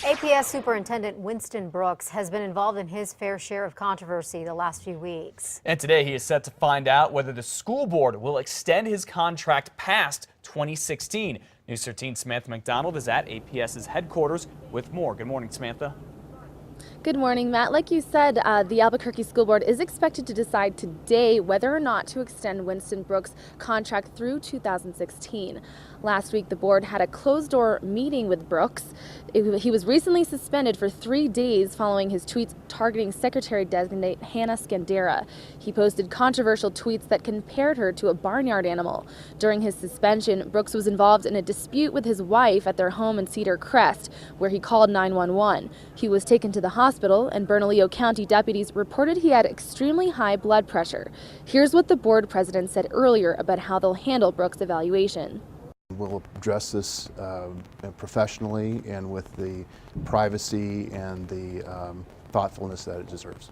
APS Superintendent Winston Brooks has been involved in his fair share of controversy the last few weeks. And today he is set to find out whether the school board will extend his contract past 2016. News 13's Samantha McDonald is at APS's headquarters with more. Good morning, Samantha. Good morning, Matt. Like you said, the Albuquerque School Board is expected to decide today whether or not to extend Winston Brooks' contract through 2016. Last week, the board had a closed-door meeting with Brooks. He was recently suspended for 3 days following his tweets targeting Secretary-designate Hannah Scandera. He posted controversial tweets that compared her to a barnyard animal. During his suspension, Brooks was involved in a dispute with his wife at their home in Cedar Crest, where he called 911. He was taken to the hospital, and Bernalillo County deputies reported he had extremely high blood pressure. Here's what the board president said earlier about how they'll handle Brooks' evaluation. We'll address this professionally and with the privacy and the thoughtfulness that it deserves.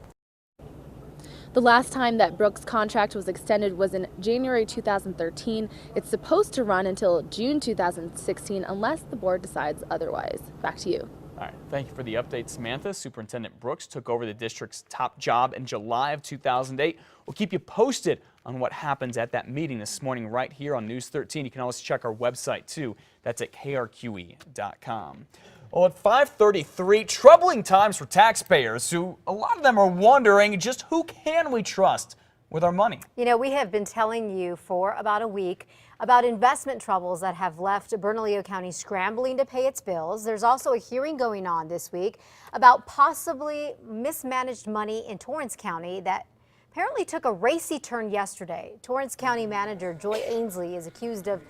The last time that Brooks' contract was extended was in January 2013. It's supposed to run until June 2016 unless the board decides otherwise. Back to you. All right, thank you for the update, Samantha. Superintendent Brooks took over the district's top job in July of 2008. We'll keep you posted on what happens at that meeting this morning right here on News 13. You can always check our website too. That's at KRQE.com. Well, at 5:33, troubling times for taxpayers who a lot of them are wondering just who can we trust with our money. You know, we have been telling you for about a week about investment troubles that have left Bernalillo County scrambling to pay its bills. There's also a hearing going on this week about possibly mismanaged money in Torrance County that apparently took a racy turn yesterday. Torrance County Manager Joy Ainsley is accused of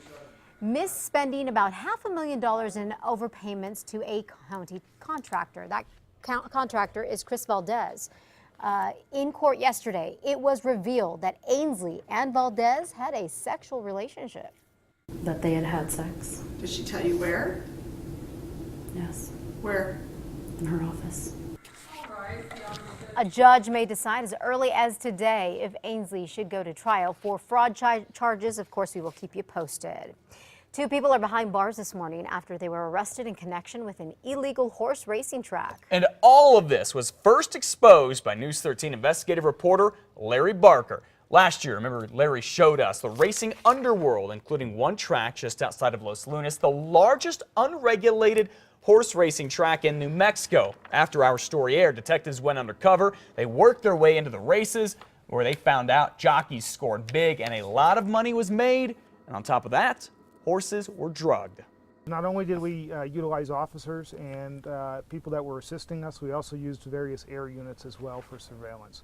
misspending about $500,000 in overpayments to a county contractor. That contractor is Chris Valdez. In court yesterday, it was revealed that Ainsley and Valdez had a sexual relationship. That they had had sex. Did she tell you where? Yes. Where? In her office. A judge may decide as early as today if Ainsley should go to trial for fraud charges. Of course, we will keep you posted. 2 people are behind bars this morning after they were arrested in connection with an illegal horse racing track. And all of this was first exposed by News 13 investigative reporter Larry Barker. Last year, remember, Larry showed us the racing underworld, including one track just outside of Los Lunas, the largest unregulated horse racing track in New Mexico. After our story aired, detectives went undercover. They worked their way into the races where they found out jockeys scored big and a lot of money was made. And on top of that, horses were drugged. Not only did we utilize officers and people that were assisting us, we also used various air units as well for surveillance.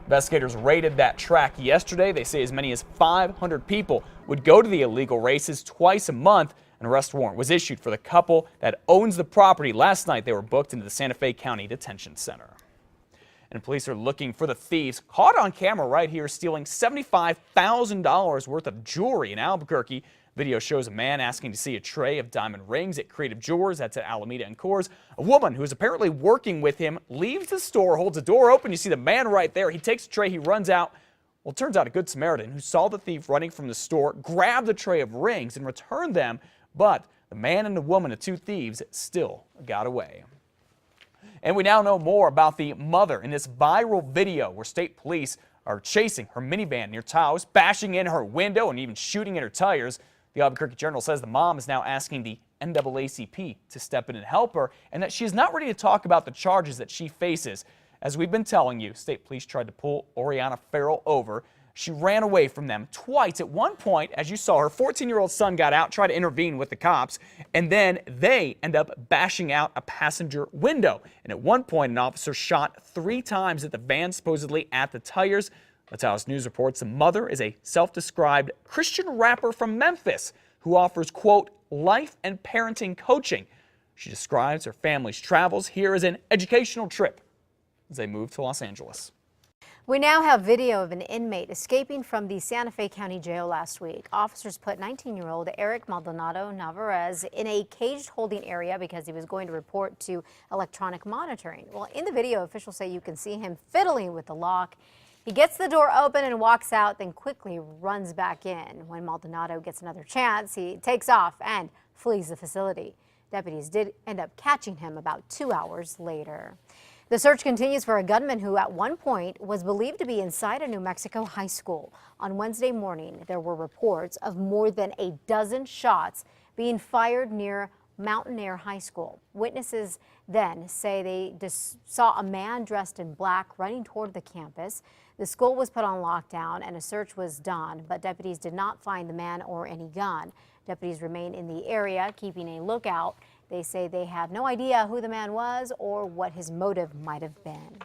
Investigators raided that track yesterday. They say as many as 500 people would go to the illegal races twice a month. An arrest warrant was issued for the couple that owns the property. Last night, they were booked into the Santa Fe County Detention Center. And police are looking for the thieves caught on camera right here stealing $75,000 worth of jewelry in Albuquerque. Video shows a man asking to see a tray of diamond rings at Creative Jewelers. That's at Alameda and Coors. A woman who is apparently working with him leaves the store, holds the door open. You see the man right there. He takes the tray, he runs out. Well, it turns out a good Samaritan who saw the thief running from the store grabbed the tray of rings and returned them. But the man and the woman, the 2 thieves, still got away. And we now know more about the mother in this viral video where state police are chasing her minivan near Taos, bashing in her window and even shooting at her tires. The Albuquerque Journal says the mom is now asking the NAACP to step in and help her, and that she is not ready to talk about the charges that she faces. As we've been telling you, state police tried to pull Oriana Farrell over. She ran away from them twice. At one point, as you saw, her 14-year-old son got out, tried to intervene with the cops, and then they end up bashing out a passenger window. And at one point, an officer shot 3 times at the van, supposedly at the tires. That's how News reports the mother is a self-described Christian rapper from Memphis who offers, quote, life and parenting coaching. She describes her family's travels here as an educational trip as they move to Los Angeles. We now have video of an inmate escaping from the Santa Fe County Jail last week. Officers put 19-year-old Eric Maldonado Navarez in a caged holding area because he was going to report to electronic monitoring. Well, in the video, officials say you can see him fiddling with the lock. He gets the door open and walks out, then quickly runs back in. When Maldonado gets another chance, he takes off and flees the facility. Deputies did end up catching him about 2 hours later. The search continues for a gunman who at one point was believed to be inside a New Mexico high school. On Wednesday morning, there were reports of more than a dozen shots being fired near Mountain Air High School. Witnesses then say they saw a man dressed in black running toward the campus. The school was put on lockdown and a search was done, but deputies did not find the man or any gun. Deputies remain in the area, keeping a lookout. They say they have no idea who the man was or what his motive might have been.